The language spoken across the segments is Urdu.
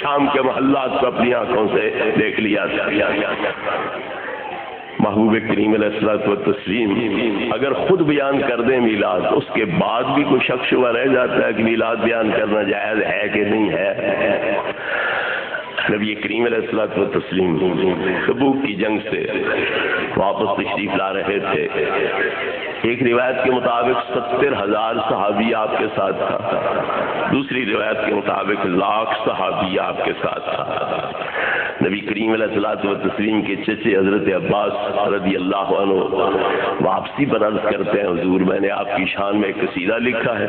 شام کے محلات کو اپنی آنکھوں سے دیکھ لیا تھا۔ محبوب کریم علیہ الصلوۃ والتسلیم اگر خود بیان کر دیں میلاد، اس کے بعد بھی کوئی شک شبہ رہ جاتا ہے کہ میلاد بیان کرنا جائز ہے کہ نہیں ہے۔ نبی کریم علیہ الصلوۃ والتسلیم تبوک کی جنگ سے واپس تشریف لا رہے تھے۔ ایک روایت کے مطابق 70,000 صحابی آپ کے ساتھ تھا، دوسری روایت کے مطابق 1,00,000 صحابی آپ کے ساتھ تھا۔ نبی کریم علیہ الصلوۃ والتسلیم کے چچے حضرت عباس رضی اللہ عنہ واپسی پر عرض کرتے ہیں، حضور میں نے آپ کی شان میں ایک قصیدہ لکھا ہے،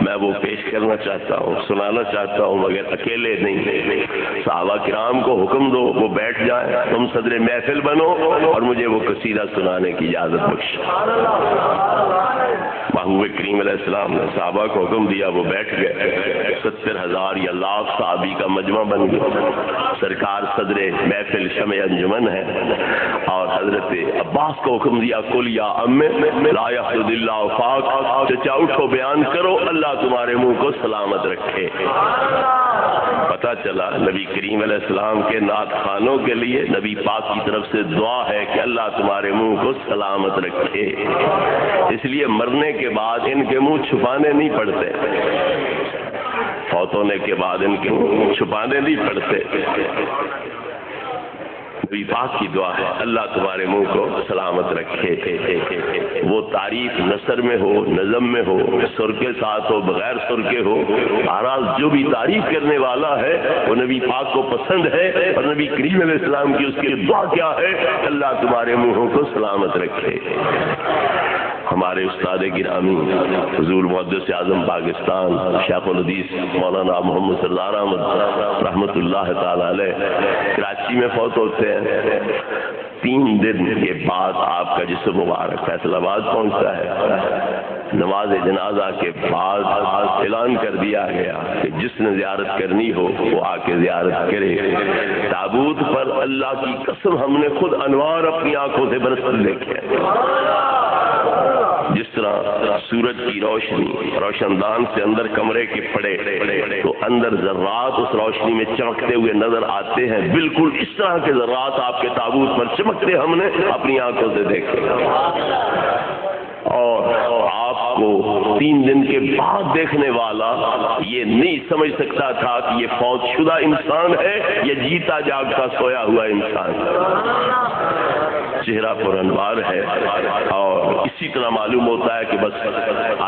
میں وہ پیش کرنا چاہتا ہوں، سنانا چاہتا ہوں، مگر اکیلے نہیں، صحابہ کرام کو حکم دو وہ بیٹھ جائیں، تم صدر محفل بنو اور مجھے وہ قصیدہ سنانے کی اجازت بخش۔ محبوب کریم علیہ السلام نے صحابہ کو حکم دیا، وہ بیٹھ گئے۔ 70,000 یا 1,00,000 صحابی کا مجمع بن گیا۔ سرکار صدر محفل شمع انجمن ہے اور حضرت عباس کو حکم دیا، قل یا ام لا یحسد اللہ فاک، چچا اٹھو بیان کرو اللہ تمہارے منہ کو سلامت رکھے۔ پتہ چلا نبی کریم علیہ السلام کے نعت خوانوں کے لیے نبی پاک کی طرف سے دعا ہے کہ اللہ تمہارے منہ کو سلامت رکھے۔ اس لیے مرنے کے بعد ان کے منہ چھپانے نہیں پڑتے، فوت ہونے کے بعد ان کے منہ چھپانے نہیں پڑتے۔ نبی پاک کی دعا ہے اللہ تمہارے منہ کو سلامت رکھے۔ وہ تعریف نثر میں ہو، نظم میں ہو، سر کے ساتھ ہو، بغیر سر کے ہو، بہرحال جو بھی تعریف کرنے والا ہے وہ نبی پاک کو پسند ہے، اور نبی کریم علیہ السلام کی اس کی دعا کیا ہے؟ اللہ تمہارے منہوں کو سلامت رکھے۔ ہمارے استاد گرامی حضور محدث اعظم پاکستان شیخ الحدیث مولانا محمد سردار احمد رحمۃ اللہ تعالی علیہ کراچی میں فوت ہوتے ہیں۔ 3 دن کے بعد آپ کا جسم مبارک فیصل آباد پہنچتا ہے۔ نماز جنازہ کے بعد اعلان کر دیا گیا کہ جس نے زیارت کرنی ہو وہ آ کے زیارت کرے۔ تابوت پر اللہ کی قسم ہم نے خود انوار اپنی آنکھوں سے برستے دیکھے۔ جس طرح سورج کی روشنی روشن دان سے اندر کمرے کے پڑے تو اندر ذرات اس روشنی میں چمکتے ہوئے نظر آتے ہیں، بالکل اس طرح کے ذرات آپ کے تابوت پر چمکتے ہم نے اپنی آنکھوں سے دیکھے۔ اور آپ کو 3 دن کے بعد دیکھنے والا یہ نہیں سمجھ سکتا تھا کہ یہ فوت شدہ انسان ہے یا جیتا جاگتا سویا ہوا انسان۔ چہرہ پر انوار ہے اور اسی طرح معلوم ہوتا ہے کہ بس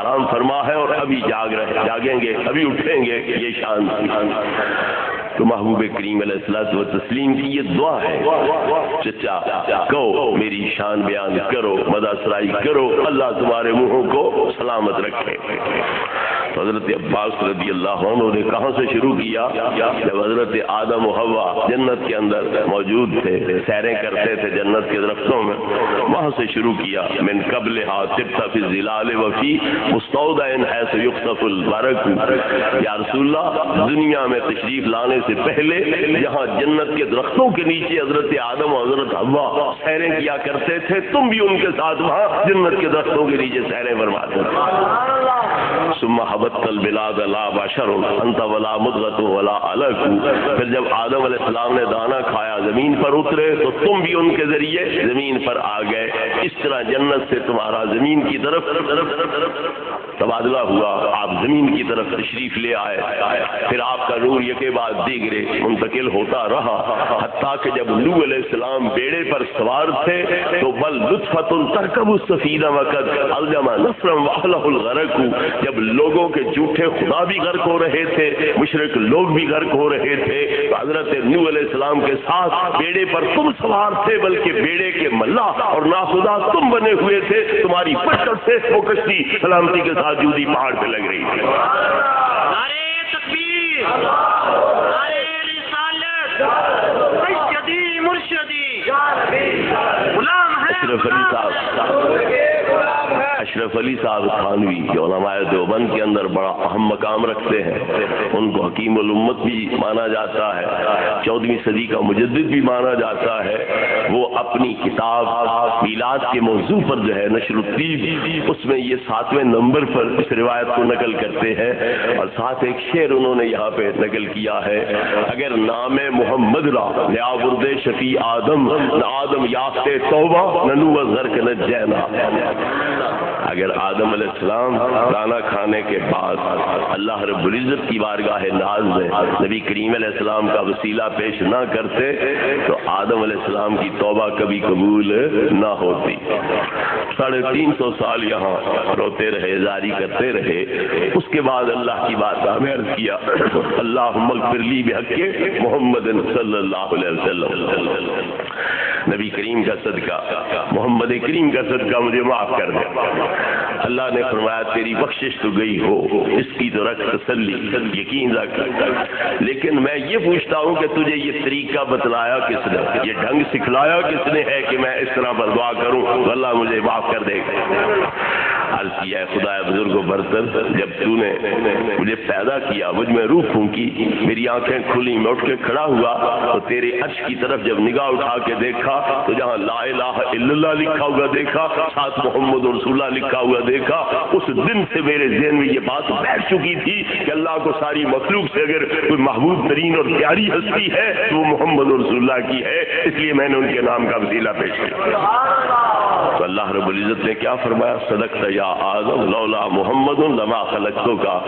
آرام فرما ہے اور ابھی جاگیں گے، ابھی اٹھیں گے، یہ شان تھی۔ تو محبوب کریم علیہ الصلوۃ والتسلیم کی یہ دعا ہے، چچا کہو میری شان بیان کرو، مدح سرائی کرو، اللہ تمہارے منہوں کو سلامت رکھے۔ تو حضرت عباس رضی اللہ عنہ نے کہاں سے شروع کیا؟ جب حضرت آدم و حوا جنت کے اندر موجود تھے، سیریں کرتے تھے جنت کے درختوں میں، وہاں سے شروع کیا۔ من قبلھا طبت فی الظلال وفی مستودع حیث یخسف البرق۔ یا رسول اللہ دنیا میں تشریف لانے سے پہلے جہاں جنت کے درختوں کے نیچے حضرت آدم اور حضرت حوا سیریں کیا کرتے تھے، تم بھی ان کے ساتھ وہاں جنت کے درختوں کے نیچے سیریں فرماتے تھے۔ ثم حبت البلاد لا بشر انت ولا مضغۃ ولا علق۔ پھر جب آدم علیہ السلام نے دانا کھایا زمین پر اترے تو تم بھی ان کے ذریعے زمین پر آ گئے۔ اس طرح جنت سے تمہارا زمین کی طرف تبادلہ ہوا، آپ زمین کی طرف تشریف لے آئے، پھر آپ کا نور یکے بعد دیگرے منتقل ہوتا رہا، حتیٰ کہ جب نوح علیہ السلام بیڑے پر سوار تھے تو بل لطفۃ ترکب السفینہ وقد الجم نصرا واہلہ الغرق۔ جب لوگوں کے جھوٹے خدا بھی غرق ہو رہے تھے، مشرک لوگ بھی غرق ہو رہے تھے، تو حضرت نوح علیہ السلام کے ساتھ بیڑے پر تم سوار تھے، بلکہ بیڑے کے ملاح اور ناخدا تم بنے ہوئے تھے، تمہاری برکت سے وہ کشتی سلامتی کے ساتھ جودی پہاڑ پہ لگ رہی تھی۔ نعرہ تکبیر، نعرہ رسالت، سیدی مرشدی غلام ہے، اشرف علی صاحب اشرف علی صاحب تھانوی جو علماء دیوبند کے اندر بڑا اہم مقام رکھتے ہیں، ان کو حکیم الامت بھی مانا جاتا ہے، 14ویں صدی کا مجدد بھی مانا جاتا ہے، وہ اپنی کتاب میلاد کے موضوع پر جو ہے نشر الطیب، اس میں یہ 7ویں نمبر پر اس روایت کو نقل کرتے ہیں، اور ساتھ ایک شعر انہوں نے یہاں پہ نقل کیا ہے، اگر نام محمد را یا ورد شفیع آدم نہ آدم یافتے توبہ ننو غرق نجینا، اگر آدم علیہ السلام کھانا کھانے کے بعد اللہ رب العزت کی بارگاہ ناز میں نبی کریم علیہ السلام کا وسیلہ پیش نہ کرتے تو آدم علیہ السلام کی توبہ کبھی قبول نہ ہوتی۔ 350 سال یہاں روتے رہے، زاری کرتے رہے، اس کے بعد اللہ کی بارگاہ میں عرض کیا اللہم اغفر لی بحق محمد صلی اللہ علیہ وسلم، نبی کریم کا صدقہ، محمد کریم کا صدقہ مجھے معاف کر دے۔ اللہ نے فرمایا تیری بخشش تو گئی ہو، اس کی تو رکھ تسلی، یقین رکھ، لیکن میں یہ پوچھتا ہوں کہ تجھے یہ طریقہ بتلایا کس نے، یہ ڈھنگ سکھلایا کس نے ہے کہ میں اس طرح پر دعا کروں اللہ مجھے معاف کر دے گا؟ عرض کیا ہے خدا بزرگ و برتر، جب تو نے مجھے پیدا کیا، مجھ میں روح پھونکی، میری آنکھیں کھلی، میں اٹھ کے کھڑا ہوا تو تیرے عرش کی طرف جب نگاہ اٹھا کے دیکھا تو جہاں لا الہ الا اللہ لکھا ہوا دیکھا، ساتھ محمد رسول اللہ لکھا ہوا دیکھا، اس دن سے میرے ذہن میں یہ بات بیٹھ چکی تھی کہ اللہ کو ساری مخلوق سے اگر کوئی محبوب ترین اور پیاری ہستی ہے تو وہ محمد رسول اللہ کی ہے، اس لیے میں نے ان کے نام کا وسیلہ پیش کیا۔ تو اللہ رب العزت نے کیا فرمایا؟ صدقت یا آدم لولا محمد لما خلقتو کا،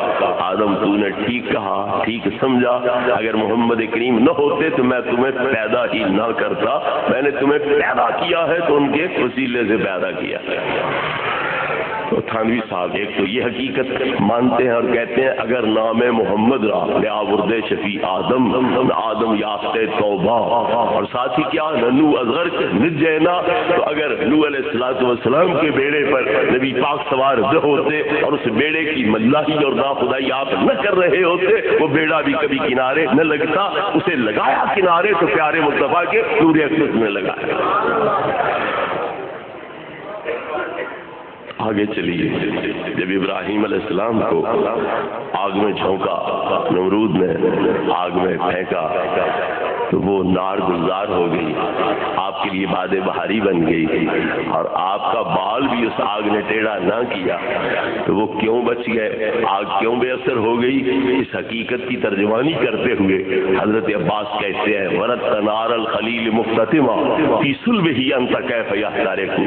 آدم تو نے ٹھیک کہا، ٹھیک سمجھا، اگر محمد کریم نہ ہوتے تو میں تمہیں پیدا ہی نہ کرتا، میں نے تمہیں پیدا کیا ہے تو ان کے وسیلے سے پیدا کیا ہے۔ تو تھانوی صاحب ایک تو یہ حقیقت مانتے ہیں اور کہتے ہیں اگر نام محمد را یا ورد شفیع آدم آدم یافتے توبہ، اور ساتھ ہی کیا ننو اصغر نجینا، تو اگر نوح علیہ السلام کے بیڑے پر نبی پاک سوار نہ ہوتے اور اس بیڑے کی ملاحی اور ناخدائی آپ نہ کر رہے ہوتے، وہ بیڑا بھی کبھی کنارے نہ لگتا، اسے لگایا کنارے تو پیارے مصطفیٰ کے نور اقدس میں لگایا۔ آگے چلیے، جب ابراہیم علیہ السلام کو آگ میں جھونکا، نمرود نے آگ میں پھینکا تو وہ نار گلزار ہو گئی، آپ کے لیے باد بہاری بن گئی، اور آپ کا بال بھی اس آگ نے ٹیڑھا نہ کیا، تو وہ کیوں بچ گئے، آگ کیوں بے اثر ہو گئی؟ اس حقیقت کی ترجمانی کرتے ہوئے حضرت عباس کہتے ہیں ورت نار الخلیل مفتتما فی صلبہ انت کیف یحترق،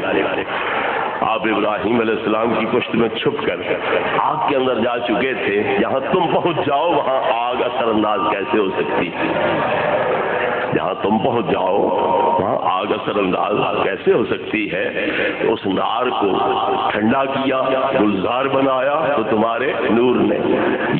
آپ ابراہیم علیہ السلام کی پشت میں چھپ کر آگ کے اندر جا چکے تھے، جہاں تم پہنچ جاؤ وہاں آگ اثر انداز کیسے ہو سکتی؟ جہاں تم پہنچ جاؤ وہاں آگ اثر انداز کیسے ہو سکتی ہے؟ اس نار کو ٹھنڈا کیا، گلزار بنایا تو تمہارے نور نے،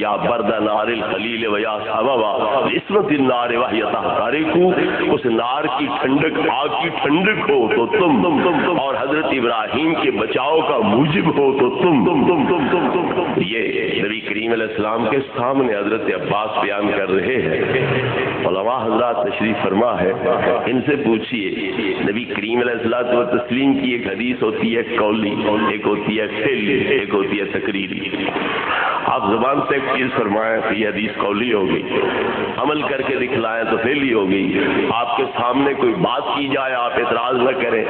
یا برد نار الخلیل و یا سببا عصمت النار وحی تحترقو، اس نار کی ٹھنڈک آگ کی ٹھنڈک ہو تو تم، اور حضرت ابراہیم کے بچاؤ کا موجب ہو تو تم۔ یہ نبی کریم علیہ السلام کے سامنے حضرت عباس بیان کر رہے ہیں۔ علماء حضرات تشریف فرما ہے، ان سے پوچھئے نبی کریم علیہ الصلوۃ والتسلیم کی ایک حدیث ہوتی ہے قولی، ایک ہوتی ہے فعلی، ایک ہوتی ہے تقریری۔ آپ زبان سے ایک چیز فرمائیں تو یہ حدیث قولی ہو گئی، عمل کر کے دکھلائیں تو فعلی ہو گئی، آپ کے سامنے کوئی بات کی جائے آپ اعتراض نہ کریں،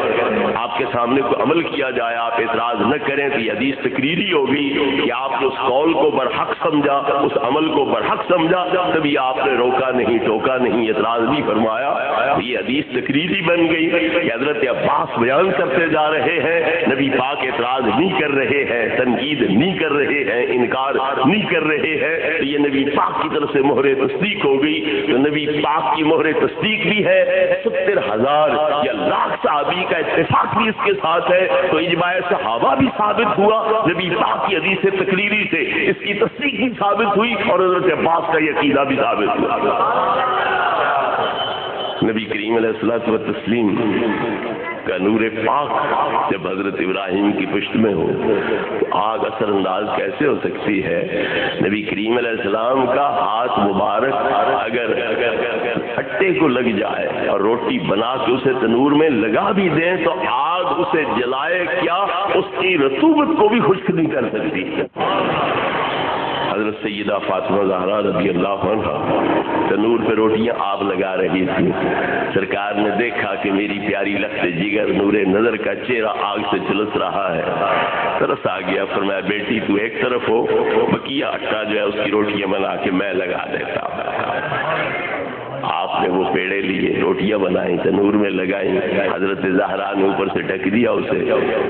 آپ کے سامنے کوئی عمل کیا جائے آپ اعتراض نہ کریں تو یہ حدیث تقریری ہوگی کہ آپ نے اس قول کو برحق سمجھا، اس عمل کو برحق سمجھا، تبھی آپ نے روکا نہیں، ٹوکا نہیں، اعتراض نہیں فرمایا، یہ حدیث تقریری بن گئی کہ حضرت عباس بیان کرتے جا رہے ہیں، نبی پاک اعتراض نہیں کر رہے ہیں، تنقید نہیں کر رہے ہیں، انکار نہیں کر رہے ہیں، تو یہ نبی پاک کی طرف سے مہر تصدیق ہو گئی۔ تو نبی پاک کی مہر تصدیق بھی ہے، 70,000 یا لاکھ صحابی کا اتفاق بھی اس کے ساتھ ہے، تو اجماع صحابہ بھی ثابت ہوا، نبی پاک کی حدیث تقریری سے اس کی تصدیق بھی ثابت ہوئی، اور حضرت عباس کا یہ عقیدہ بھی ثابت ہوا۔ نبی کریم علیہ الصلوۃ والتسلیم کا نور پاک جب حضرت ابراہیم کی پشت میں ہو تو آگ اثر انداز کیسے ہو سکتی ہے؟ نبی کریم علیہ السلام کا ہاتھ مبارک اگر ہٹے کو لگ جائے اور روٹی بنا کے اسے تنور میں لگا بھی دیں تو آگ آگ اسے جلائے کیا اس کی رطوبت کو بھی خشک نہیں کر سکتی۔ حضرت سیدہ فاطمہ زہرا رضی اللہ عنہ تنور پہ روٹیاں آپ لگا رہی تھی، سرکار نے دیکھا کہ میری پیاری لخت جگر نور نظر کا چہرہ آگ سے جلس رہا ہے، ترس آ گیا، فرمایا بیٹی تو ایک طرف ہو، بقیہ آٹا جو ہے اس کی روٹیاں بنا کے میں لگا دیتا ہوں۔ آپ نے وہ پیڑے لیے، روٹیاں بنائیں، تنور میں لگائیں، حضرت زہرا نے اوپر سے ڈھک دیا اسے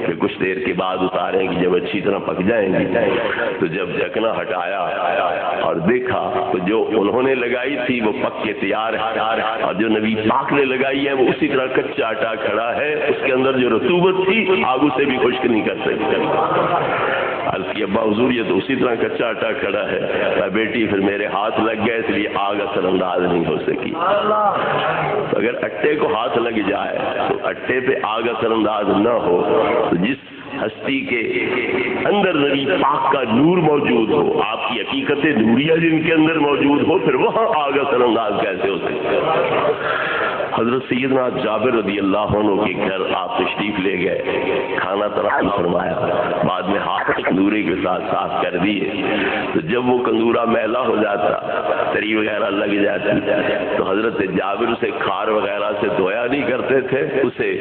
کہ کچھ دیر کے بعد اتاریں گی، جب اچھی طرح پک جائیں گی۔ تو جب ڈھکنا ہٹایا اور دیکھا تو جو انہوں نے لگائی تھی وہ پک کے تیار ہے، اور جو نبی پاک نے لگائی ہے وہ اسی طرح کچا آٹا کھڑا ہے، اس کے اندر جو رطوبت تھی آگ اسے بھی خشک نہیں کر سکتی۔ عرض کی ابا حضور یہ تو اسی طرح کچا آٹا کھڑا ہے۔ بیٹی پھر میرے ہاتھ لگ گئے اس لیے آگ اثر انداز نہیں ہو سکی۔ تو اگر اٹے کو ہاتھ لگ جائے تو اٹے پہ آگ اثر انداز نہ ہو تو جس ہستی کے اندر نبی پاک کا نور موجود ہو، آپ کی حقیقت نوریہ جن کے اندر موجود ہو، پھر وہاں آگ اثر انداز کیسے ہو سکتے ہیں؟ حضرت سیدنا جابر رضی اللہ عنہ کے گھر آپ تشریف لے گئے، کھانا ترقی فرمایا، بعد میں ہاتھ کندورے کے ساتھ صاف کر دیے، تو جب وہ کندورہ میلا ہو جاتا، تری وغیرہ لگ جاتی، تو حضرت جابر اسے کھار وغیرہ سے دھویا نہیں کرتے تھے، اسے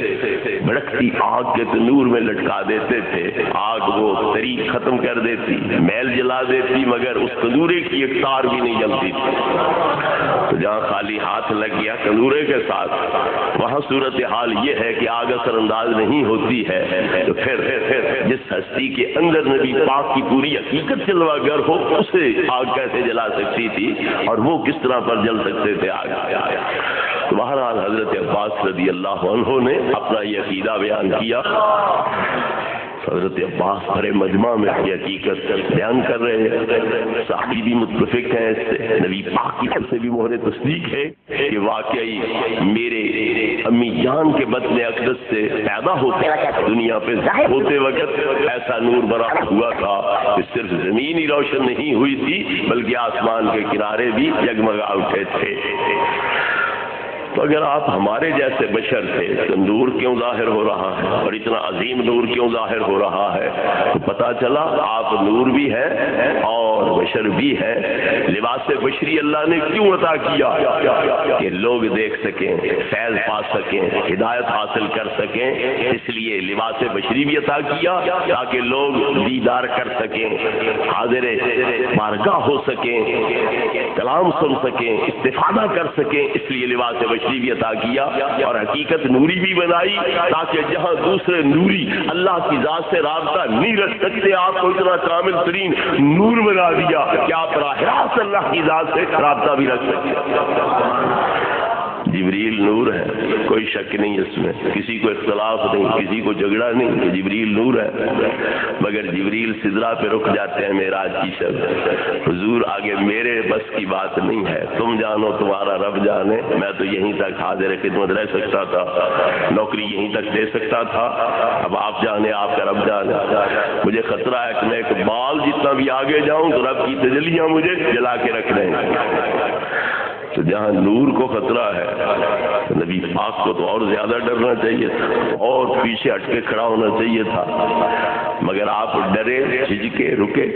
بھڑکتی آگ کے تنور میں لٹکا دیتے تھے، آگ وہ تری ختم کر دیتی، میل جلا دیتی، مگر اس کندورے کی ایک تار بھی نہیں جلتی تھی۔ تو جہاں خالی ہاتھ لگ گیا کندورے کے ساتھ، وہاں صورتحال یہ ہے کہ آگ اثر انداز نہیں ہوتی ہے، تو پھر جس ہستی کے اندر نبی پاک کی پوری حقیقت جلوہ گر ہو اسے آگ کیسے جلا سکتی تھی، اور وہ کس طرح پر جل سکتے تھے آگ؟ تو بہرحال حضرت عباس رضی اللہ عنہ نے اپنا یہ عقیدہ بیان کیا۔ حضرت عباس بڑے مجمع میں یہ حقیقت بیان کر رہے ہیں، صحابی بھی متفق ہیں اس سے، نبی پاک کی طرف سے بھی مہر تصدیق ہے کہ واقعی میرے امی جان کے بطن اقدس سے پیدا ہوتے دنیا پہ ہوتے وقت ایسا نور برآمد ہوا تھا کہ صرف زمین ہی روشن نہیں ہوئی تھی بلکہ آسمان کے کنارے بھی جگمگا اٹھے تھے۔ تو اگر آپ ہمارے جیسے بشر تھے تو نور کیوں ظاہر ہو رہا ہے، اور اتنا عظیم نور کیوں ظاہر ہو رہا ہے؟ تو پتہ چلا آپ نور بھی ہیں اور بشر بھی ہیں۔ لباس بشری اللہ نے کیوں عطا کیا؟ کہ لوگ دیکھ سکیں، فیض پا سکیں، ہدایت حاصل کر سکیں، اس لیے لباس بشری بھی عطا کیا تاکہ لوگ دیدار کر سکیں، حاضر بارگاہ ہو سکیں، کلام سن سکیں، استفادہ کر سکیں، اس لیے لباس بشری بھی عطا کیا، اور حقیقت نوری بھی بنائی تاکہ جہاں دوسرے نوری اللہ کی ذات سے رابطہ نہیں رکھ سکتے، آپ کو اتنا کامل ترین نور بنا دیا کہ آپ براہ راست اللہ کی ذات سے رابطہ بھی رکھ سکتے۔ جبریل نور ہے، کوئی شک نہیں اس میں، کسی کو اختلاف نہیں، کسی کو جھگڑا نہیں کہ جبریل نور ہے، مگر جبریل سدرہ پہ رک جاتے ہیں معراج کی شب، حضور آگے میرے بس کی بات نہیں ہے، تم جانو تمہارا رب جانے، میں تو یہیں تک حاضر خدمت رہ سکتا تھا، نوکری یہیں تک دے سکتا تھا، اب آپ جانے، آپ کا رب جانے، مجھے خطرہ ہے کہ میں ایک بال جتنا بھی آگے جاؤں تو رب کی تجلیاں مجھے جلا کے رکھ دیں گے۔ تو جہاں نور کو خطرہ ہے تو نبی پاک کو تو اور زیادہ ڈرنا چاہیے تھا، اور پیچھے ہٹ کے کھڑا ہونا چاہیے تھا، مگر آپ ڈرے، جھجکے، رکے۔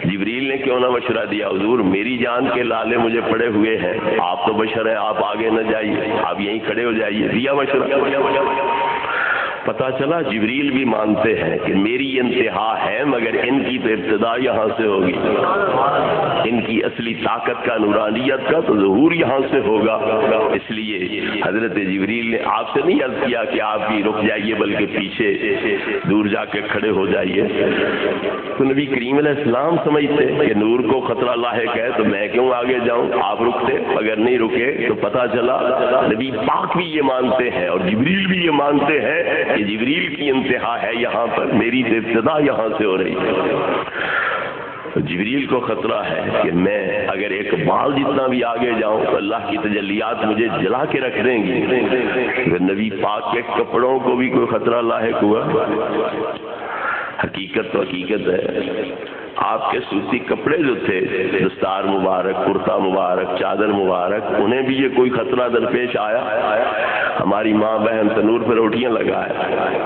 جبریل نے کیوں نہ مشورہ دیا، حضور میری جان کے لالے مجھے پڑے ہوئے ہیں، آپ تو بشر ہیں، آپ آگے نہ جائیے، آپ یہیں کھڑے ہو جائیے، دیا مشورہ۔ پتہ چلا جبریل بھی مانتے ہیں کہ میری انتہا ہے، مگر ان کی تو ابتدا یہاں سے ہوگی، ان کی اصلی طاقت کا، نورانیت کا تو ظہور یہاں سے ہوگا، اس لیے حضرت جبریل نے آپ سے نہیں عرض کیا کہ آپ بھی رک جائیے بلکہ پیچھے دور جا کے کھڑے ہو جائیے۔ تو نبی کریم علیہ السلام سمجھتے کہ نور کو خطرہ لاحق ہے تو میں کیوں آگے جاؤں، آپ رکتے، اگر نہیں رکے تو پتہ چلا نبی پاک بھی یہ مانتے ہیں اور جبریل بھی یہ مانتے ہیں کہ جبریل کی انتہا ہے یہاں پر، میری ابتدا یہاں سے ہو رہی ہے۔ جبریل کو خطرہ ہے کہ میں اگر ایک بال جتنا بھی آگے جاؤں تو اللہ کی تجلیات مجھے جلا کے رکھ دیں گی، نبی پاک کے کپڑوں کو بھی کوئی خطرہ لاحق ہوا؟ حقیقت تو حقیقت ہے، آپ کے صوتی کپڑے جو تھے، دستار مبارک، کرتا مبارک، چادر مبارک، انہیں بھی یہ کوئی خطرہ درپیش آیا؟ ہماری ماں بہن تنور پہ روٹیاں لگائے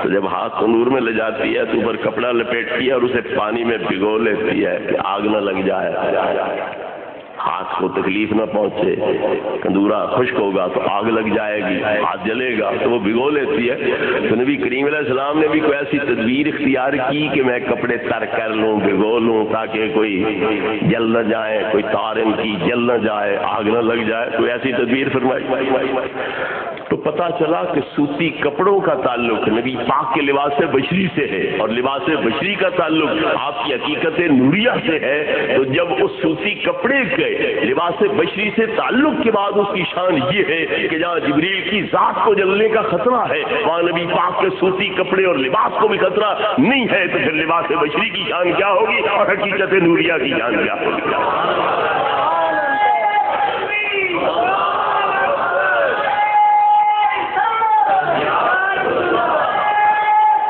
تو جب ہاتھ تنور میں لے جاتی ہے تو اوپر کپڑا لپیٹتی ہے اور اسے پانی میں بھگو لیتی ہے کہ آگ نہ لگ جائے، ہاتھ کو تکلیف نہ پہنچے، تندورہ خشک ہوگا تو آگ لگ جائے گی، ہاتھ جلے گا، تو وہ بھگو لیتی ہے۔ تو نبی کریم علیہ السلام نے بھی کوئی ایسی تدبیر اختیار کی کہ میں کپڑے تر کر لوں، بھگو لوں تاکہ کوئی جل نہ جائے، کوئی تار ان کی جل نہ جائے، آگ نہ لگ جائے، کوئی ایسی تدبیر فرمائی؟ تو پتہ چلا کہ صوتی کپڑوں کا تعلق نبی پاک کے لباس بشری سے ہے، اور لباس بشری کا تعلق آپ کی حقیقت نوریہ سے ہے۔ تو جب اس صوتی کپڑے کے لباس بشری سے تعلق کے بعد اس کی شان یہ ہے کہ جہاں جبریل کی ذات کو جلنے کا خطرہ ہے، وہاں نبی پاک کے صوتی کپڑے اور لباس کو بھی خطرہ نہیں ہے، تو پھر لباس بشری کی شان کیا ہوگی اور حقیقت نوریہ کی شان کیا ہوگی؟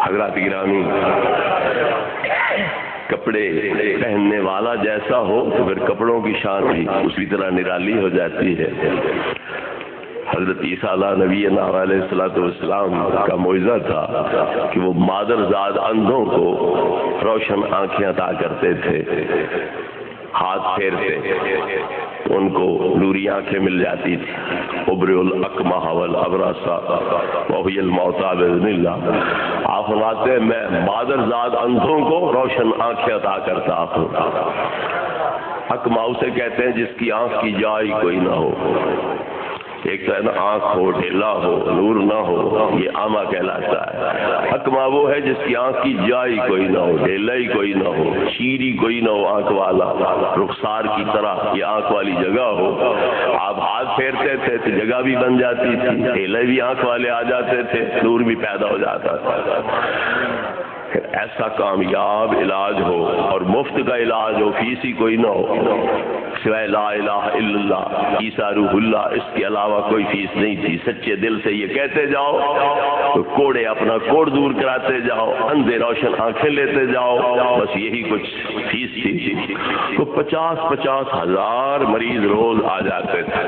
حضرات گرامی، کپڑے پہننے والا جیسا ہو تو پھر کپڑوں کی شان بھی اسی طرح نرالی ہو جاتی ہے۔ حضرت عیسیٰ نبی علیہ السلام کا معجزہ تھا کہ وہ مادرزاد اندھوں کو روشن آنکھیں عطا کرتے تھے، ہاتھ پھیرتے تو ان کو نوری آنکھیں مل جاتی تھی۔ ابرئ الاکمہ والابرص واحیی الموتیٰ باذن اللہ۔ آپ فرماتے ہیں میں مادرزاد اندھوں کو روشن آنکھیں عطا کرتا ہوں۔ اکمہ اسے کہتے ہیں جس کی آنکھ کی جائی کوئی نہ ہو، ایک تو ہے نا آنکھ ہو، ڈھیلا ہو، نور نہ ہو، یہ عامہ کہلاتا ہے۔ اکمہ وہ ہے جس کی آنکھ کی جائی کوئی نہ ہو، ڈھیلا ہی کوئی نہ ہو، شیری کوئی نہ ہو آنکھ والا، رخسار کی طرح یہ آنکھ والی جگہ ہو۔ آپ ہاتھ پھیرتے تھے تو جگہ بھی بن جاتی تھی، ڈھیلے بھی آنکھ والے آ جاتے تھے، نور بھی پیدا ہو جاتا تھا۔ ایسا کامیاب علاج ہو اور مفت کا علاج ہو، فیس ہی کوئی نہ ہو، سوائے لا الہ الا اللہ عیسیٰ روح اللہ، اس کے علاوہ کوئی فیس نہیں تھی۔ سچے دل سے یہ کہتے جاؤ تو کوڑے اپنا کوڑ دور کراتے جاؤ، اندھے روشن آنکھیں لیتے جاؤ، بس یہی کچھ فیس تھی۔ تو 50-50 ہزار مریض روز آ جاتے تھے۔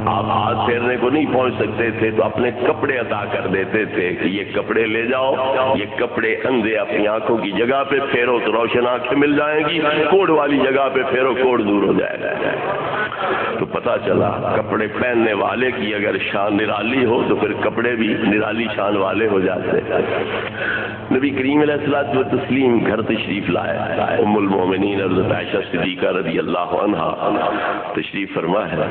آپ ہاتھ پھیرنے کو نہیں پہنچ سکتے تھے تو اپنے کپڑے عطا کر دیتے تھے کہ یہ کپڑے لے جاؤ، یہ کپڑے اندھے اپنی آنکھوں کی جگہ پہ پھیرو تو روشن آنکھیں مل جائیں گی، کوڑ والی جگہ پہ پھیرو کوڑ دور ہو جائے گا۔ تو پتہ چلا کپڑے پہننے والے کی اگر شان نرالی ہو تو پھر کپڑے بھی نرالی شان والے ہو جاتے ہیں۔ نبی کریم علیہ الصلوۃ والتسلیم گھر تشریف لائے، ام المومنین حضرت عائشہ صدیقہ رضی اللہ عنہا تشریف فرما ہے۔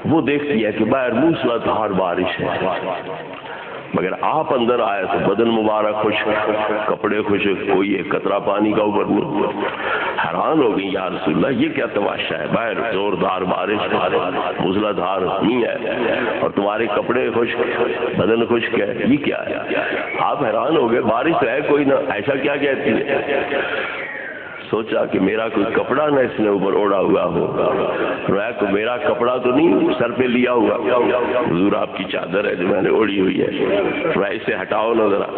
وہ دیکھتی ہے کہ باہر موسلادھار بارش ہے، مگر آپ اندر آئے تو بدن مبارک خشک، کپڑے خشک، کوئی ایک قطرہ پانی کا اوپر نہیں۔ حیران ہو گئی، یا رسول اللہ یہ کیا تماشا ہے، باہر زوردار بارش، موسلادھار نہیں ہے اور تمہارے کپڑے خشک، بدن خشک ہے، یہ کیا ہے؟ آپ حیران ہو گئے، بارش ہے کوئی نہ، ایسا کیا کہتی ہے؟ سوچا کہ میرا کوئی کپڑا نہ اس نے اوپر اوڑا ہوا ہو، تو میرا کپڑا تو نہیں سر پہ لیا ہوا، حضور آپ کی چادر ہے جو میں نے اوڑی ہوئی ہے، اسے ہٹاؤ نہ ذرا۔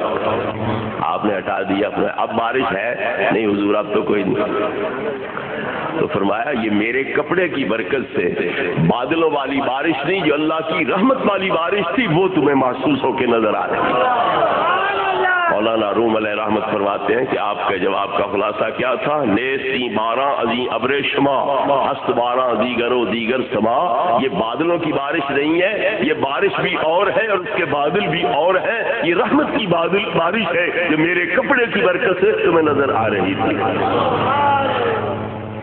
آپ نے ہٹا دیا، اب بارش ہے نہیں حضور اب تو کوئی نہیں۔ تو فرمایا یہ میرے کپڑے کی برکت سے بادلوں والی بارش نہیں، جو اللہ کی رحمت والی بارش تھی وہ تمہیں محسوس ہو کے نظر آ رہی ہے۔ مولانا روم علیہ رحمت فرماتے ہیں کہ آپ کے جواب کا خلاصہ کیا تھا؟ نیستی باراں ازیں ابر شما، ہست باراں دیگر و دیگر سما۔ یہ بادلوں کی بارش نہیں ہے، یہ بارش بھی اور ہے اور اس کے بادل بھی اور ہیں، یہ رحمت کی بارش ہے جو میرے کپڑے کی برکت سے تمہیں نظر آ رہی تھی۔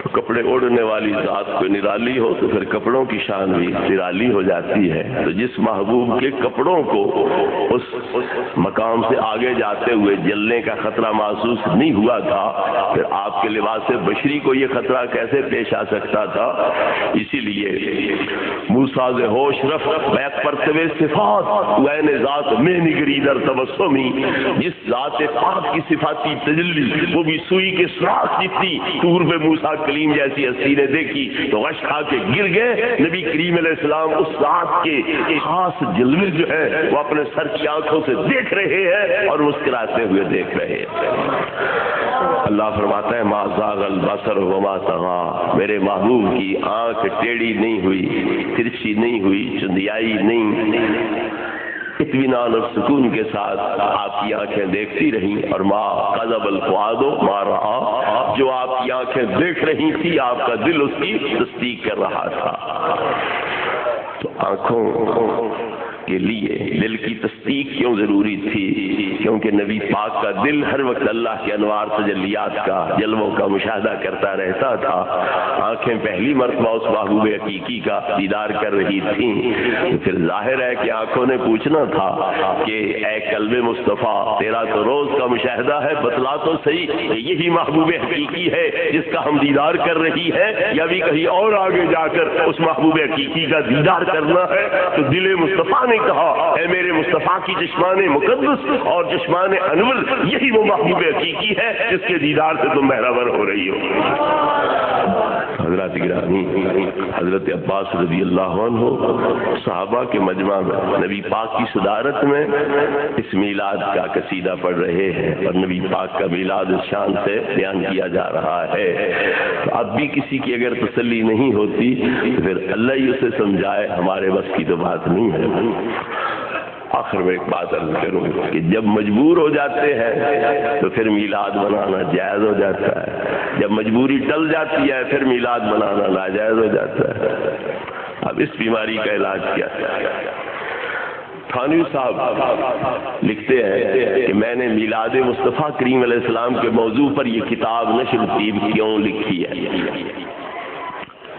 تو کپڑے اوڑھنے والی ذات کوئی نرالی ہو تو پھر کپڑوں کی شان بھی نرالی ہو جاتی ہے۔ تو جس محبوب کے کپڑوں کو اس مقام سے آگے جاتے ہوئے جلنے کا خطرہ محسوس نہیں ہوا تھا، پھر آپ کے لباس بشری کو یہ خطرہ کیسے پیش آ سکتا تھا؟ اسی لیے موسیٰ ز ہوش رفت بیک پرتوے صفات وین ذات میں نگری در تبسمی۔ جس ذات پاک کی صفاتی تجلی وہ بھی سوئی کے سراخ جتنی طور پہ موسیٰ کلیم جیسی ہستی نے دیکھی تو غش کھا کے گر گئے۔ نبی کریم علیہ السلام اس ذات کے خاص جلوے جو ہے وہ اپنے سر کی آنکھوں سے دیکھ رہے ہیں اور مسکراتے ہوئے دیکھ رہے ہیں۔ اللہ فرماتا ہے ما زاغ البصر وما طغى، میرے محبوب کی آنکھ ٹیڑھی نہیں ہوئی، ترچھی نہیں ہوئی، چندیائی نہیں، اطمینان اور سکون کے ساتھ آپ کی آنکھیں دیکھتی رہیں، اور ما کذب الفؤاد ما رأى، جو آپ کی آنکھیں دیکھ رہی تھی آپ کا دل اس کی تصدیق کر رہا تھا۔ تو آنکھوں کے لیے دل کی تصدیق کیوں ضروری تھی؟ کیونکہ نبی پاک کا دل ہر وقت اللہ کے انوار تجلیات کا، جلووں کا مشاہدہ کرتا رہتا تھا۔ آنکھیں پہلی مرتبہ اس محبوب حقیقی کا دیدار کر رہی تھیں، تو پھر ظاہر ہے کہ آنکھوں نے پوچھنا تھا کہ اے قلب مصطفیٰ، تیرا تو روز کا مشاہدہ ہے، بتلا تو صحیح کہ یہی محبوب حقیقی ہے جس کا ہم دیدار کر رہی ہے، یا بھی کہیں اور آگے جا کر اس محبوب حقیقی کا دیدار کرنا ہے؟ تو دل مصطفیٰ نے کہا اے میرے مصطفیٰ کی چشمان مقدس اور چشمان انور، یہی وہ محبوب حقیقی ہے جس کے دیدار سے تم مہرور ہو رہی ہو۔ حضرات گرامی، حضرت عباس رضی اللہ عنہ صحابہ کے مجمع میں نبی پاک کی صدارت میں اس میلاد کا قصیدہ پڑھ رہے ہیں، اور نبی پاک کا میلاد اس شان سے بیان کیا جا رہا ہے۔ تو اب بھی کسی کی اگر تسلی نہیں ہوتی تو پھر اللہ ہی اسے سمجھائے، ہمارے بس کی تو بات نہیں ہے۔ آخر میں ایک بات عرض کروں کہ جب مجبور ہو جاتے ہیں تو پھر میلاد منانا جائز ہو جاتا ہے، جب مجبوری ٹل جاتی ہے پھر میلاد منانا ناجائز ہو جاتا ہے۔ اب اس بیماری کا علاج کیا ہے؟ تھانوی صاحب لکھتے ہیں کہ میں نے میلاد مصطفیٰ کریم علیہ السلام کے موضوع پر یہ کتاب نشر الطیب کیوں لکھی ہے؟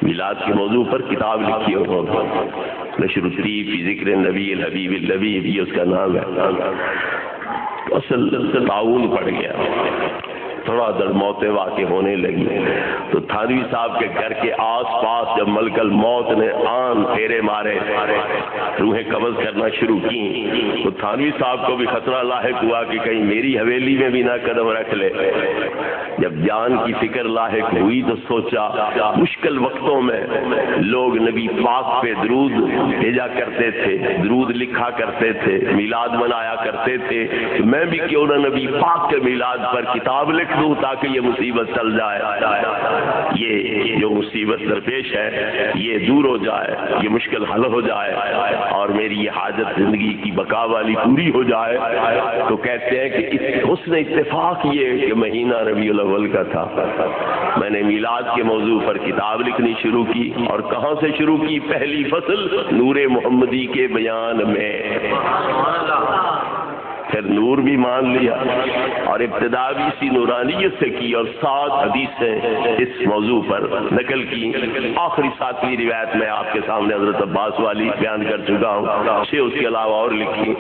میلاد کے موضوع پر کتاب لکھی ہو، نشر الطیب فی ذکر نبی الحبیب اللبیب، یہ اس کا نام ہے۔ اصل تعاون پڑ گیا، تھوڑا در موت واقع ہونے لگی، تو تھانوی صاحب کے گھر کے آس پاس جب ملک الموت نے آن پھیرے مارے، روحیں قبض کرنا شروع کی، تو تھانوی صاحب کو بھی خطرہ لاحق ہوا کہ کہیں میری حویلی میں بھی نہ قدم رکھ لے۔ جب جان کی فکر لاحق ہوئی تو سوچا مشکل وقتوں میں لوگ نبی پاک پہ درود بھیجا کرتے تھے، درود لکھا کرتے تھے، میلاد منایا کرتے تھے، تو میں بھی کیوں نہ نبی پاک کے میلاد پر کتاب لکھ دوں تاکہ یہ مصیبت ٹل جائے، یہ جو مصیبت درپیش ہے یہ دور ہو جائے، یہ مشکل حل ہو جائے، اور میری یہ حاجت زندگی کی بقا والی پوری ہو جائے۔ تو کہتے ہیں کہ حسن اتفاق یہ کہ مہینہ ربیع الاول کا تھا، میں نے میلاد کے موضوع پر کتاب لکھنی شروع کی، اور کہاں سے شروع کی؟ پہلی فصل نور محمدی کے بیان میں، پھر نور بھی مان لیا، اور ابتدا بھی اسی نورانیت سے کی، اور 7 حدیثیں اس موضوع پر نقل کی۔ آخری 7ویں روایت میں آپ کے سامنے حضرت عباس والی بیان کر چکا ہوں، 6 اس کے علاوہ اور لکھی۔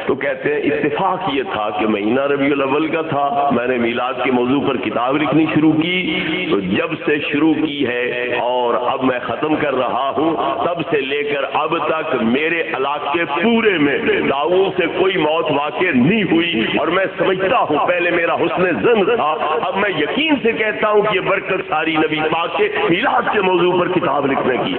تو کہتے ہیں اتفاق یہ تھا کہ مہینہ ربیع الاول کا تھا، میں نے میلاد کے موضوع پر کتاب لکھنی شروع کی، تو جب سے شروع کی ہے اور اب میں ختم کر رہا ہوں، تب سے لے کر اب تک میرے علاقے پورے میں داؤں سے کوئی موت واقع نہیں ہوئی، اور میں سمجھتا ہوں پہلے میرا حسن ظن تھا، اب میں یقین سے کہتا ہوں کہ یہ برکت ساری نبی پاک کے میلاد کے موضوع پر کتاب لکھنے کی۔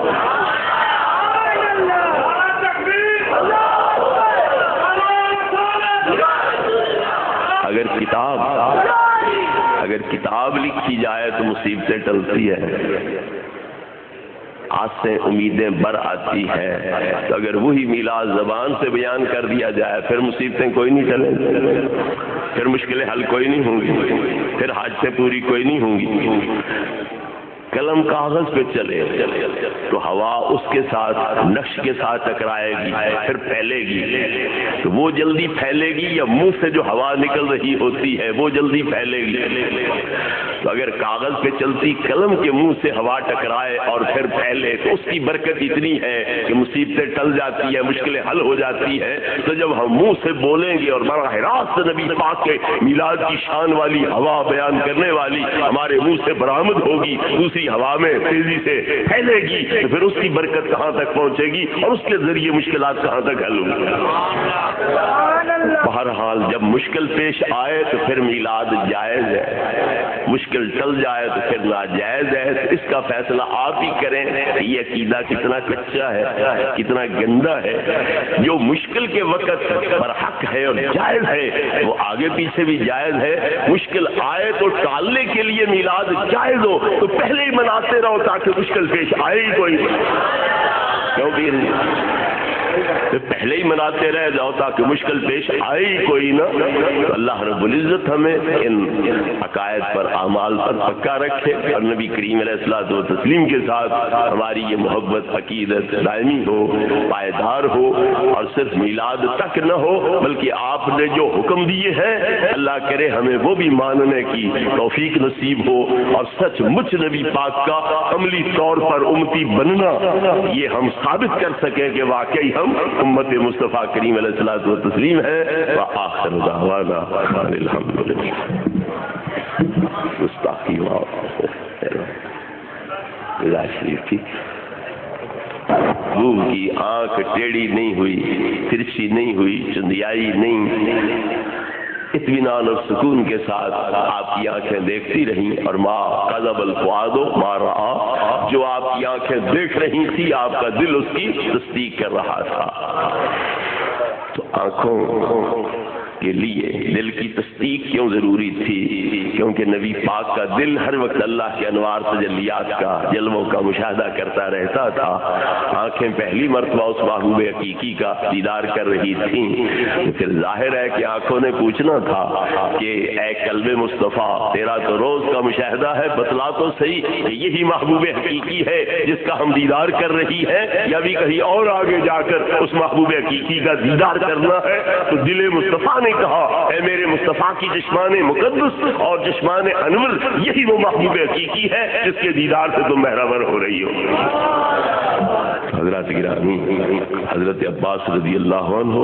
اگر کتاب لکھی جائے تو مصیبتیں ٹلتی ہے، آسیں امیدیں بر آتی ہے، تو اگر وہی میلاد زبان سے بیان کر دیا جائے پھر مصیبتیں کوئی نہیں ٹلیں، پھر مشکلیں حل کوئی نہیں ہوں گی، پھر حاجتیں پوری کوئی نہیں ہوں گی۔ قلم کاغذ پہ چلے تو ہوا اس کے ساتھ نقش کے ساتھ ٹکرائے گی، پھر پھیلے گی، تو وہ جلدی پھیلے گی، یا منہ سے جو ہوا نکل رہی ہوتی ہے وہ جلدی پھیلے گی؟ تو اگر کاغذ پہ چلتی قلم کے منہ سے ہوا ٹکرائے اور پھر پھیلے تو اس کی برکت اتنی ہے کہ مصیبتیں ٹل جاتی ہے، مشکلیں حل ہو جاتی ہے۔ تو جب ہم منہ سے بولیں گے اور براہ راست نبی پاک کے میلاد کی شان والی ہوا بیان کرنے والی ہمارے منہ سے برآمد ہوگی، دوسری ہوا میں تیزی سے پھیلے گی، تو پھر پھر اس کی برکت کہاں تک پہنچے گی اور اس کے ذریعے مشکلات کہاں تک حل ہوں گی؟ بہرحال جب مشکل پیش آئے تو پھر میلاد جائز ہے، مشکل ٹل جائے تو پھر ناجائز ہے، تو اس کا فیصلہ آپ ہی کریں۔ یہ عقیدہ کتنا کچا ہے، کتنا گندا ہے۔ جو مشکل کے وقت پر حق ہے اور جائز ہے وہ آگے پیچھے بھی جائز ہے۔ مشکل آئے تو ٹالنے کے لیے میلاد جائز ہو تو پہلے ہی مناتے رہو تاکہ مشکل پیش آئے ہی کوئی، کیونکہ پہلے ہی مناتے رہ جاؤ تاکہ مشکل پیش آئے ہی کوئی نہ۔ تو اللہ رب العزت ہمیں ان عقائد پر، اعمال پر پکا رکھے اور نبی کریم علیہ الصلوۃ والتسلیم کے ساتھ ہماری یہ محبت عقیدت دائمی ہو، پائیدار ہو، اور صرف میلاد تک نہ ہو بلکہ آپ نے جو حکم دیے ہیں اللہ کرے ہمیں وہ بھی ماننے کی توفیق نصیب ہو، اور سچ مچ نبی پاک کا عملی طور پر امتی بننا یہ ہم ثابت کر سکیں کہ واقعی ہم امت مصطفیٰ کریم علیہ الصلوۃ والتسلیم ہے۔ وآخر دعوانا الحمدللہ۔ گستاخی شریف کی محبوب کی آنکھ ٹیڑھی نہیں ہوئی، ترچھی نہیں ہوئی، چندیائی نہیں، اطمینان اور سکون کے ساتھ آپ کی آنکھیں دیکھتی رہیں، اور ما قذب الفؤاد ما رأى، جو آپ کی آنکھیں دیکھ رہی تھی آپ کا دل اس کی تصدیق کر رہا تھا۔ تو آنکھوں کے لیے دل کی تصدیق کیوں ضروری تھی؟ کیونکہ نبی پاک کا دل ہر وقت اللہ کے انوار تجلیات کا، جلووں کا مشاہدہ کرتا رہتا تھا۔ آنکھیں پہلی مرتبہ اس محبوب حقیقی کا دیدار کر رہی تھیں، پھر ظاہر ہے کہ آنکھوں نے پوچھنا تھا کہ اے قلب مصطفیٰ، تیرا تو روز کا مشاہدہ ہے، بتلا تو صحیح کہ یہی محبوب حقیقی ہے جس کا ہم دیدار کر رہی ہے، یا بھی کہیں اور آگے جا کر اس محبوب حقیقی کا دیدار کرنا ہے؟ تو دل مصطفیٰ نے کہا اے میرے مصطفیٰ کی جسمان مقدس اور جسمان انور، یہی وہ محبوب حقیقی ہے جس کے دیدار سے تم بہرور ہو رہی ہو۔ حضرات گرامی، حضرت عباس رضی اللہ عنہ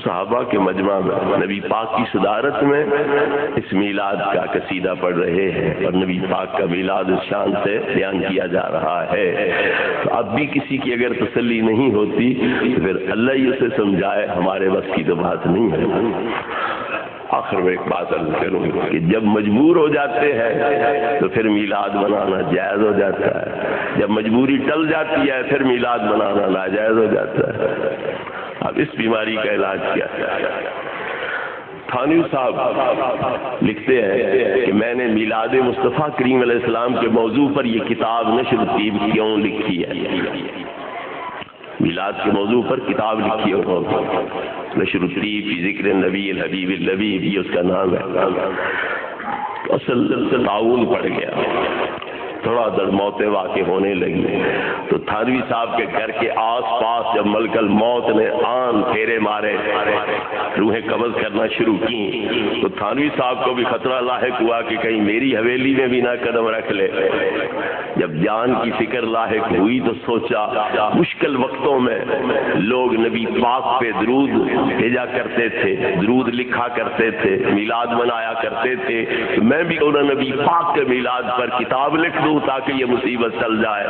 صحابہ کے مجمع میں نبی پاک کی صدارت میں اس میلاد کا قصیدہ پڑھ رہے ہیں، اور نبی پاک کا میلاد اس شان سے بیان کیا جا رہا ہے۔ تو اب بھی کسی کی اگر تسلی نہیں ہوتی تو پھر اللہ ہی اسے سمجھائے، ہمارے بس کی تو بات نہیں ہے۔ آخر میں ایک بات عرض کروں کہ جب مجبور ہو جاتے ہیں تو پھر میلاد منانا جائز ہو جاتا ہے، جب مجبوری ٹل جاتی ہے پھر میلاد منانا ناجائز ہو جاتا ہے۔ اب اس بیماری کا علاج کیا ہے؟ تھانوی صاحب لکھتے ہیں کہ میں نے میلاد مصطفیٰ کریم علیہ السلام کے موضوع پر یہ کتاب نشر طیب کیوں لکھی ہے؟ میلاد کے موضوع پر کتاب لکھی ہے، نشر الطیب فی ذکر النبی الحبیب اللبیب، یہ اس کا نام ہے۔ اصل تعاون پڑ گیا، تھوڑا در موت واقع ہونے لگی، تو تھانوی صاحب کے گھر کے آس پاس جب ملک الموت نے آن پھیرے مارے، روحیں قبض کرنا شروع کی، تو تھانوی صاحب کو بھی خطرہ لاحق ہوا کہ کہیں میری حویلی میں بھی نہ قدم رکھ لے۔ جب جان کی فکر لاحق ہوئی تو سوچا مشکل وقتوں میں لوگ نبی پاک پہ درود بھیجا کرتے تھے، درود لکھا کرتے تھے، میلاد منایا کرتے تھے، تو میں بھی انہوں نبی پاک کے میلاد پر کتاب لکھ دوں تاکہ یہ مصیبت ٹل جائے،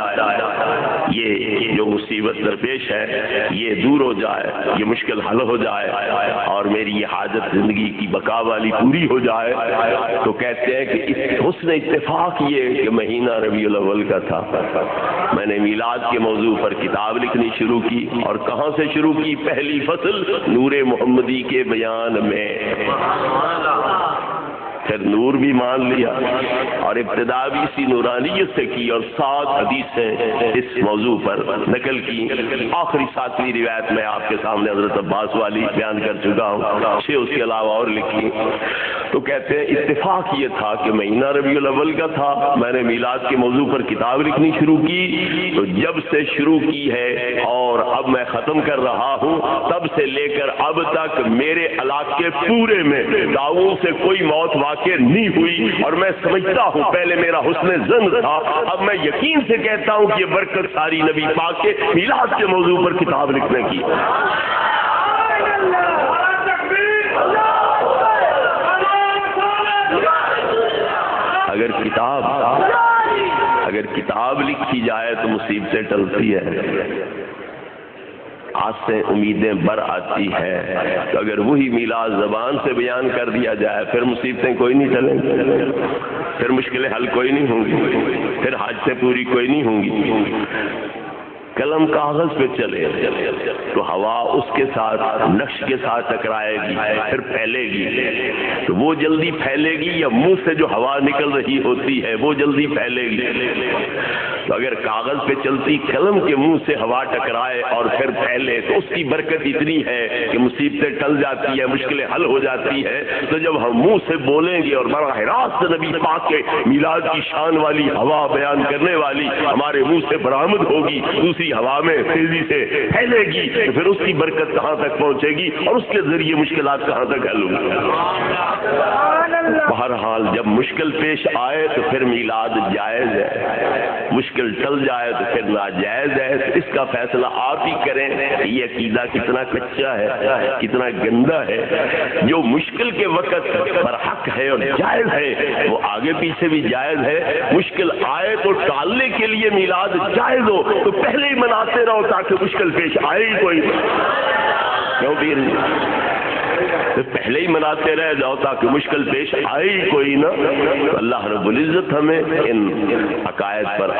یہ جو مصیبت درپیش ہے یہ دور ہو جائے، یہ مشکل حل ہو جائے، اور میری یہ حاجت زندگی کی بقا والی پوری ہو جائے۔ تو کہتے ہیں کہ اس حسن اتفاق یہ کہ مہینہ ربیع الاول کا تھا، میں نے میلاد کے موضوع پر کتاب لکھنی شروع کی، اور کہاں سے شروع کی؟ پہلی فصل نور محمدی کے بیان میں، پھر نور بھی مان لیا، اور ابتدا بھی اسی نورانیت سے کی، اور 7 حدیثیں اس موضوع پر نقل کی۔ آخری 7ویں روایت میں آپ کے سامنے حضرت عباس والی بیان کر چکا ہوں، 6 اس کے علاوہ اور لکھی۔ تو کہتے ہیں اتفاق یہ تھا کہ مہینہ ربیع الاول کا تھا، میں نے میلاد کے موضوع پر کتاب لکھنی شروع کی، تو جب سے شروع کی ہے اور اب میں ختم کر رہا ہوں، تب سے لے کر اب تک میرے علاقے پورے میں طاعون سے کوئی موت واقع نہیں ہوئی، اور میں سمجھتا ہوں پہلے میرا حسن ظن تھا، اب میں یقین سے کہتا ہوں کہ یہ برکت ساری نبی پاک کے میلاد کے موضوع پر کتاب لکھنے کی۔ اگر کتاب لکھی جائے تو مصیبتیں ٹلتی ہے، آسیں امیدیں بر آتی ہے، تو اگر وہی میلاد زبان سے بیان کر دیا جائے پھر مصیبتیں کوئی نہیں چلیں گی، پھر مشکلیں حل کوئی نہیں ہوں گی، پھر حاجتیں پوری کوئی نہیں ہوں گی۔ قلم کاغذ پہ چلے تو ہوا اس کے ساتھ نقش کے ساتھ ٹکرائے گی، پھر پھیلے گی، تو وہ جلدی پھیلے گی یا منہ سے جو ہوا نکل رہی ہوتی ہے وہ جلدی پھیلے گی؟ تو اگر کاغذ پہ چلتی قلم کے منہ سے ہوا ٹکرائے اور پھر پھیلے تو اس کی برکت اتنی ہے کہ مصیبتیں ٹل جاتی ہے، مشکلیں حل ہو جاتی ہے۔ تو جب ہم منہ سے بولیں گے اور براہ راست نبی پاک کے میلاد کی شان والی ہوا بیان کرنے والی ہمارے منہ سے برآمد ہوگی، دوسری ہوا میں تیزی سے پھیلے گی، تو پھر اس کی برکت کہاں تک پہنچے گی اور اس کے ذریعے مشکلات کہاں تک حل ہوں گی۔ بہرحال جب مشکل پیش آئے تو پھر میلاد جائز ہے، مشکل ٹل جائے تو پھر ناجائز ہے۔ اس کا فیصلہ آپ ہی کریں یہ عقیدہ کتنا کچا ہے، کتنا گندا ہے۔ جو مشکل کے وقت برحق ہے اور جائز ہے وہ آگے پیچھے بھی جائز ہے۔ مشکل آئے تو ٹالنے کے لیے میلاد جائز ہو تو پہلے ہی مناتے رہو تاکہ مشکل پیش آئے ہی کوئی، کیوں پیر جی؟ تو پہلے ہی مناتے رہ جاؤ تاکہ مشکل پیش آئے ہی کوئی نہ۔ اللہ رب العزت ہمیں ان عقائد پر